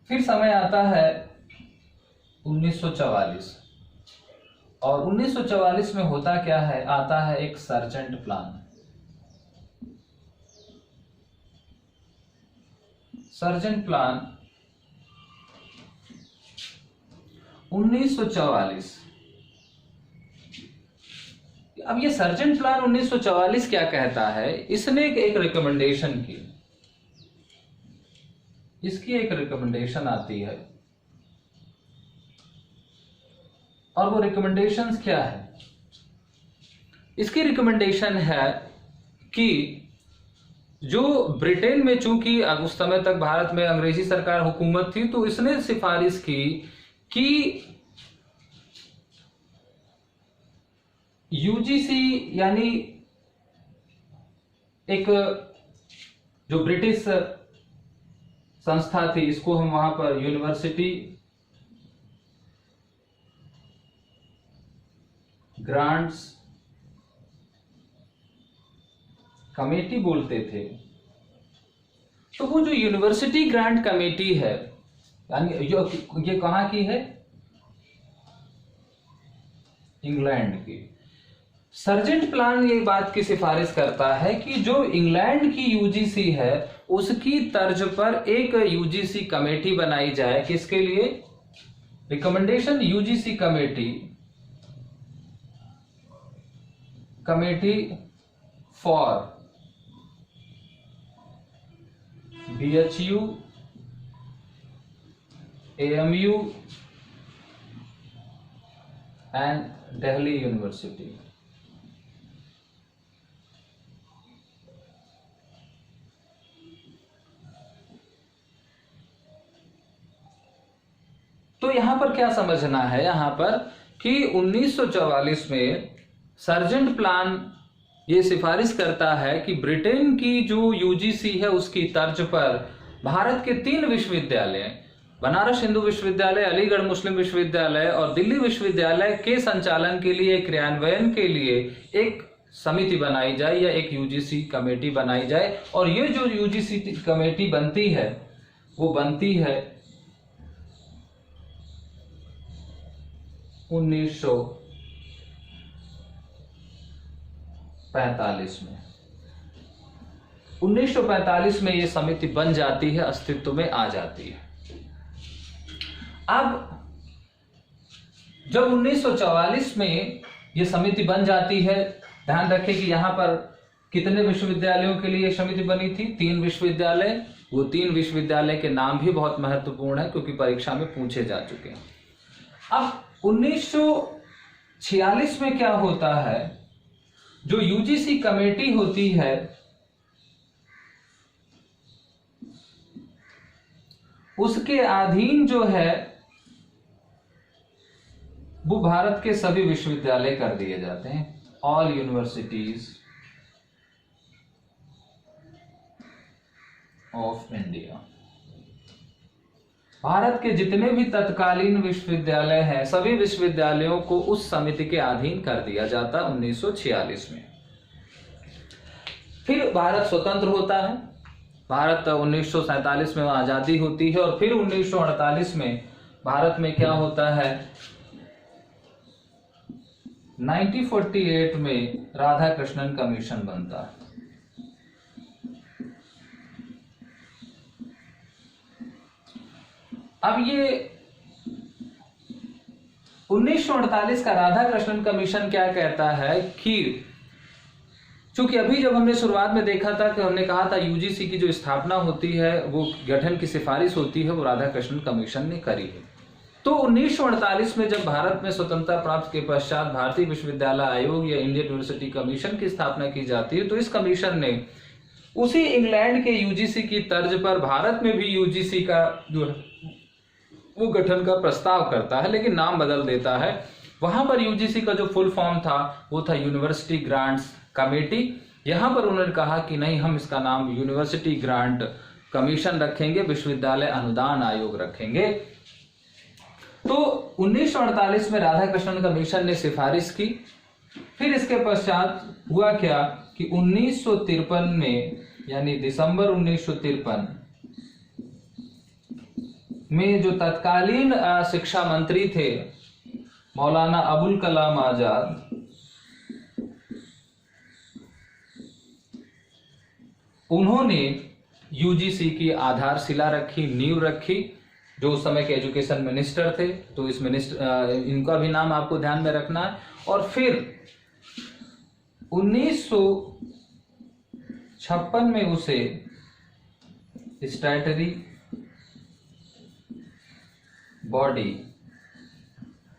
फिर समय आता है 1944। और 1944 में होता क्या है, आता है एक सर्जेंट प्लान। Sergeant plan 1944। अब ये सर्जेंट प्लान 1944 क्या कहता है, इसने एक रिकमेंडेशन की, इसकी एक रिकमेंडेशन आती है। और वो रिकमेंडेशंस क्या है, इसकी रिकमेंडेशन है कि जो ब्रिटेन में, चूंकि उस समय तक भारत में अंग्रेजी सरकार हुकूमत थी, तो इसने सिफारिश की कि यूजीसी यानी एक जो ब्रिटिश संस्था थी, इसको हम वहां पर यूनिवर्सिटी ग्रांट्स कमेटी बोलते थे। तो वो जो यूनिवर्सिटी ग्रांट कमेटी है, यानी ये कहां की है? इंग्लैंड की। सर्जेंट प्लान ये बात की सिफारिश करता है कि जो इंग्लैंड की यूजीसी है उसकी तर्ज पर एक यूजीसी कमेटी बनाई जाए। किसके लिए? Recommendation UGC committee for BHU, AMU and Delhi University। तो यहां पर क्या समझना है यहां पर कि 1944 में सर्जेंट प्लान ये सिफारिश करता है कि ब्रिटेन की जो यूजीसी है उसकी तर्ज पर भारत के 3 विश्वविद्यालय, बनारस हिंदू विश्वविद्यालय, अलीगढ़ मुस्लिम विश्वविद्यालय और दिल्ली विश्वविद्यालय के संचालन के लिए, क्रियान्वयन के लिए एक समिति बनाई जाए या एक यूजीसी कमेटी बनाई जाए। और ये जो यूजीसी कमेटी बनती है वो बनती है 1945 में। 1945 में ये समिति बन जाती है, अस्तित्व में आ जाती है। अब जब 1944 में ये समिति बन जाती है, ध्यान रखें कि यहां पर कितने विश्वविद्यालयों के लिए समिति बनी थी? 3 विश्वविद्यालय। वो 3 विश्वविद्यालय के नाम भी बहुत महत्वपूर्ण है क्योंकि परीक्षा में पूछे जा चुके हैं। अब 1946 में क्या होता है? जो यूजीसी कमेटी होती है उसके अधीन जो है वो भारत के सभी विश्वविद्यालय कर दिए जाते हैं। All universities of India. Bharat के जितने भी तत्कालीन विश्वविद्यालय हैं सभी विश्वविद्यालयों को उस समिति के अधीन कर दिया जाता 1946 में। फिर भारत स्वतंत्र होता है। भारत 1947 में आजादी होती है और फिर 1948 में भारत में क्या होता है? 1948 में राधाकृष्णन कमीशन बनता है। अब ये 1948 का राधाकृष्णन कमीशन क्या कहता है कि चूंकि अभी जब हमने शुरुआत में देखा था कि हमने कहा था यूजीसी की जो स्थापना होती है वो गठन की सिफारिश होती है वो राधाकृष्णन कमीशन ने करी है। तो 1948 में जब भारत में स्वतंत्रता प्राप्त के पश्चात भारतीय विश्वविद्यालय आयोग या इंडियन यूनिवर्सिटी कमीशन की स्थापना की जाती है। तो इस कमीशन ने उसी इंग्लैंड के यूजीसी की तर्ज पर भारत में भी यूजीसी का जो है वो गठन का प्रस्ताव करता है, लेकिन नाम बदल देता है। वहां पर यूजीसी का जो फुल फॉर्म था वो था यूनिवर्सिटी ग्रांट्स कमेटी। यहां पर उन्होंने कहा कि नहीं, हम इसका नाम यूनिवर्सिटी ग्रांट कमीशन रखेंगे, विश्वविद्यालय अनुदान आयोग रखेंगे। तो 1948 में राधाकृष्णन कमीशन ने सिफारिश की। फिर इसके पश्चात हुआ क्या कि 1953 में यानी दिसंबर 1953 में जो तत्कालीन शिक्षा मंत्री थे मौलाना अबुल कलाम आजाद, उन्होंने यूजीसी की आधारशिला रखी, नींव रखी। जो उस समय के एजुकेशन मिनिस्टर थे, तो इस इनका भी नाम आपको ध्यान में रखना है। और फिर 1956 में उसे स्टैट्यूटरी बॉडी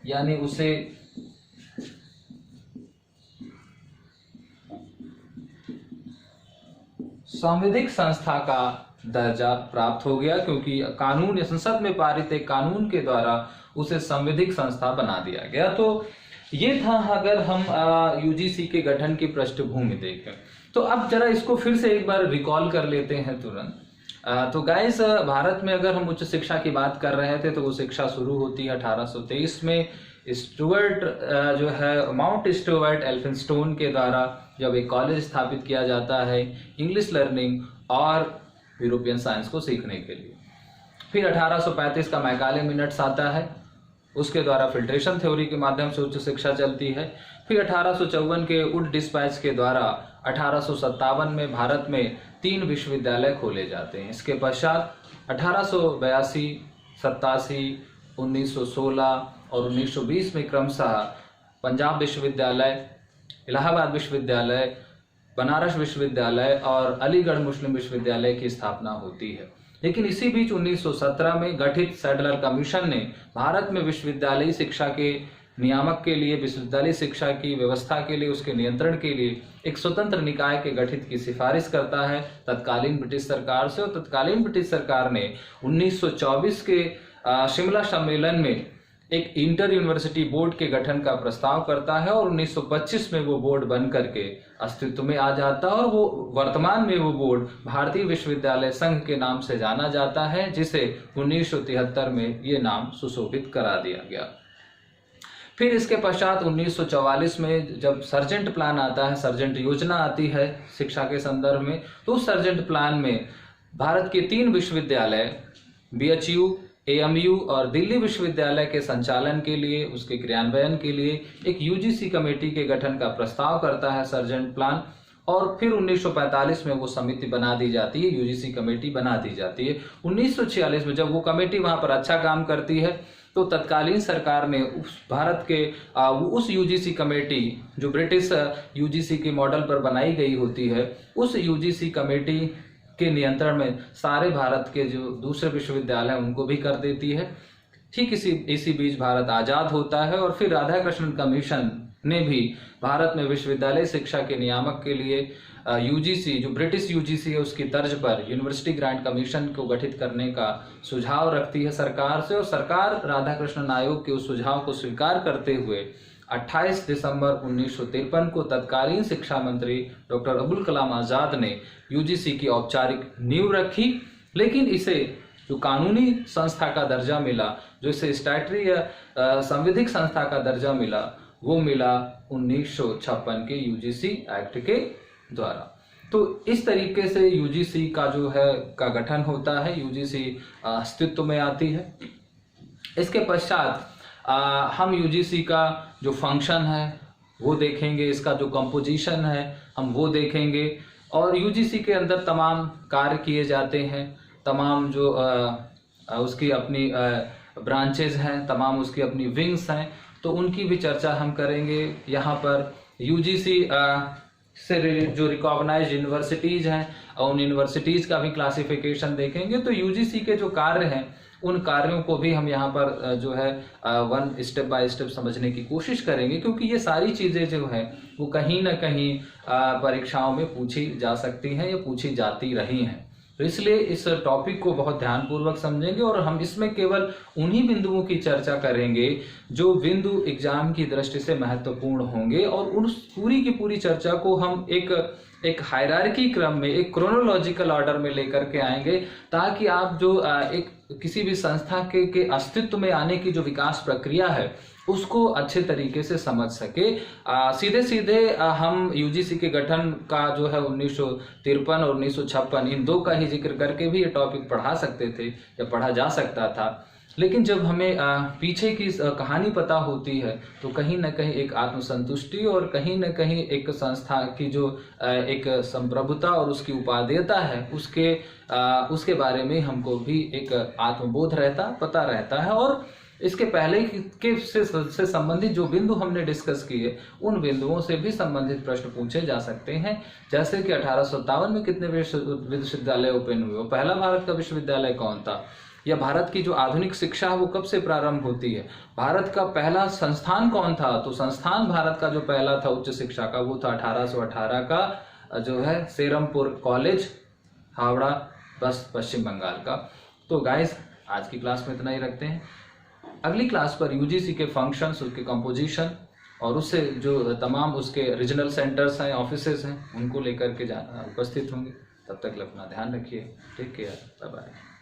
यानी उसे संवैधानिक संस्था का दर्जा प्राप्त हो गया, क्योंकि कानून या संसद में पारित एक कानून के द्वारा उसे संवैधानिक संस्था बना दिया गया। तो ये था अगर हम यूजीसी के गठन की पृष्ठभूमि देखें। तो अब जरा इसको फिर से एक बार रिकॉल कर लेते हैं तुरंत। तो गाइस, भारत में अगर हम उच्च शिक्षा की बात कर रहे थे तो वो शिक्षा शुरू होती है 1823 में स्टुअर्ट जो है माउंट स्टुअर्ट एल्फिंस्टोन के द्वारा जब एक कॉलेज स्थापित किया जाता है इंग्लिश लर्निंग और यूरोपियन साइंस को सीखने के लिए। फिर 1835 का मैकाले मिनट्स आता है, उसके द्वारा फिल्ट्रेशन थ्योरी के माध्यम से उच्च शिक्षा चलती है। फिर 1854 के वुड डिस्पैच के द्वारा 1857 में भारत में 3 विश्वविद्यालय खोले जाते हैं। इसके पश्चात 1882, 87, 1916 और 1920 में क्रमशः पंजाब विश्वविद्यालय, इलाहाबाद विश्वविद्यालय, बनारस विश्वविद्यालय और अलीगढ़ मुस्लिम विश्वविद्यालय की स्थापना होती है। लेकिन इसी बीच 1917 में गठित सैडलर कमीशन ने भारत में विश्वविद्यालयी शिक्षा के नियामक के लिए, विश्वविद्यालय शिक्षा की व्यवस्था के लिए, उसके नियंत्रण के लिए एक स्वतंत्र निकाय के गठित की सिफारिश करता है तत्कालीन ब्रिटिश सरकार से। और तत्कालीन ब्रिटिश सरकार ने 1924 के शिमला सम्मेलन में एक इंटर यूनिवर्सिटी बोर्ड के गठन का प्रस्ताव करता है और 1925 में वो बोर्ड बन करके अस्तित्व में आ जाता है और वो वर्तमान में वो बोर्ड भारतीय विश्वविद्यालय संघ के नाम से जाना जाता है, जिसे 1973 में ये नाम सुशोभित करा दिया गया। फिर इसके पश्चात 1944 में जब सर्जेंट प्लान आता है, सर्जेंट योजना आती है शिक्षा के संदर्भ में, तो उस सर्जेंट प्लान में भारत के 3 विश्वविद्यालय BHU, AMU और दिल्ली विश्वविद्यालय के संचालन के लिए, उसके क्रियान्वयन के लिए एक UGC कमेटी के गठन का प्रस्ताव करता है सर्जेंट प्लान। और फिर 1945 में वो समिति बना दी जाती है, UGC कमेटी बना दी जाती है। 1946 में जब वो कमेटी वहां पर अच्छा काम करती है तो तत्कालीन सरकार ने भारत के उस UGC कमेटी जो ब्रिटिश UGC के मॉडल पर बनाई गई होती है, उस UGC कमेटी के नियंत्रण में सारे भारत के जो दूसरे विश्वविद्यालय उनको भी कर देती है। ठीक इसी बीच भारत आजाद होता है और फिर राधाकृष्णन कमीशन ने भी भारत में विश्वविद्यालय शिक्षा के नियामक के लिए UGC जो ब्रिटिश UGC है उसकी तर्ज पर यूनिवर्सिटी ग्रांट कमीशन को गठित करने का सुझाव रखती है सरकार से। और सरकार राधाकृष्णन आयोग के उस सुझाव को स्वीकार करते हुए 28 दिसंबर 1953 को तत्कालीन शिक्षा मंत्री डॉक्टर अबुल कलाम आजाद ने UGC की औपचारिक नींव रखी। लेकिन इसे जो कानूनी संस्था का दर्जा मिला, जो इसे स्टैट्यूटरी या संवैधानिक संस्था का दर्जा मिला, वो मिला 1956 के UGC एक्ट के द्वारा। तो इस तरीके से UGC का जो है का गठन होता है, UGC अस्तित्व में आती है। इसके पश्चात हम UGC का जो फंक्शन है वो देखेंगे, इसका जो कंपोजिशन है हम वो देखेंगे और UGC के अंदर तमाम कार्य किए जाते हैं, तमाम जो उसकी अपनी ब्रांचेज हैं, तमाम उसकी अपनी विंग्स हैं, तो उनकी भी चर्चा हम करेंगे। यहाँ पर UGC से जो रिकॉग्नाइज्ड यूनिवर्सिटीज़ हैं उन यूनिवर्सिटीज़ का भी क्लासिफिकेशन देखेंगे। तो UGC के जो कार्य हैं उन कार्यों को भी हम यहाँ पर जो है वन स्टेप बाय स्टेप समझने की कोशिश करेंगे, क्योंकि ये सारी चीज़ें जो है वो कहीं ना कहीं परीक्षाओं में पूछी जा सकती हैं या पूछी जाती रही हैं। तो इसलिए इस टॉपिक को बहुत ध्यानपूर्वक समझेंगे और हम इसमें केवल उन्हीं बिंदुओं की चर्चा करेंगे जो बिंदु एग्जाम की दृष्टि से महत्वपूर्ण होंगे और उन पूरी की पूरी चर्चा को हम एक हायरार्की क्रम में, एक क्रोनोलॉजिकल ऑर्डर में लेकर के आएंगे, ताकि आप जो एक किसी भी संस्था के अस्तित्व में आने की जो विकास प्रक्रिया है उसको अच्छे तरीके से समझ सके। सीधे सीधे हम UGC के गठन का जो है 1953 और 1956 इन दो का ही जिक्र करके भी ये टॉपिक पढ़ा सकते थे या पढ़ा जा सकता था, लेकिन जब हमें पीछे की कहानी पता होती है तो कहीं ना कहीं एक आत्मसंतुष्टि और कहीं ना कहीं एक संस्था की जो एक संप्रभुता और उसकी उपादेयता है उसके बारे में हमको भी एक आत्मबोध पता रहता है। और इसके पहले के से संबंधित जो बिंदु हमने डिस्कस किए उन बिंदुओं से भी संबंधित प्रश्न पूछे जा सकते हैं, जैसे कि 1857 में कितने विश्वविद्यालय ओपन हुए, पहला भारत का विश्वविद्यालय कौन था, या भारत की जो आधुनिक शिक्षा है वो कब से प्रारंभ होती है, भारत का पहला संस्थान कौन था। तो संस्थान भारत का जो पहला था उच्च शिक्षा का वो था 1818 का जो है सेरमपुर कॉलेज, हावड़ा, पश्चिम बंगाल का। तो गाइस आज की क्लास में इतना ही रखते हैं। अगली क्लास पर UGC के फंक्शंस, उसके कंपोजिशन और उससे जो तमाम उसके रीजनल सेंटर्स हैं, ऑफिसेज हैं, उनको लेकर के उपस्थित होंगे। तब तक अपना ध्यान रखिए। Take care, bye bye.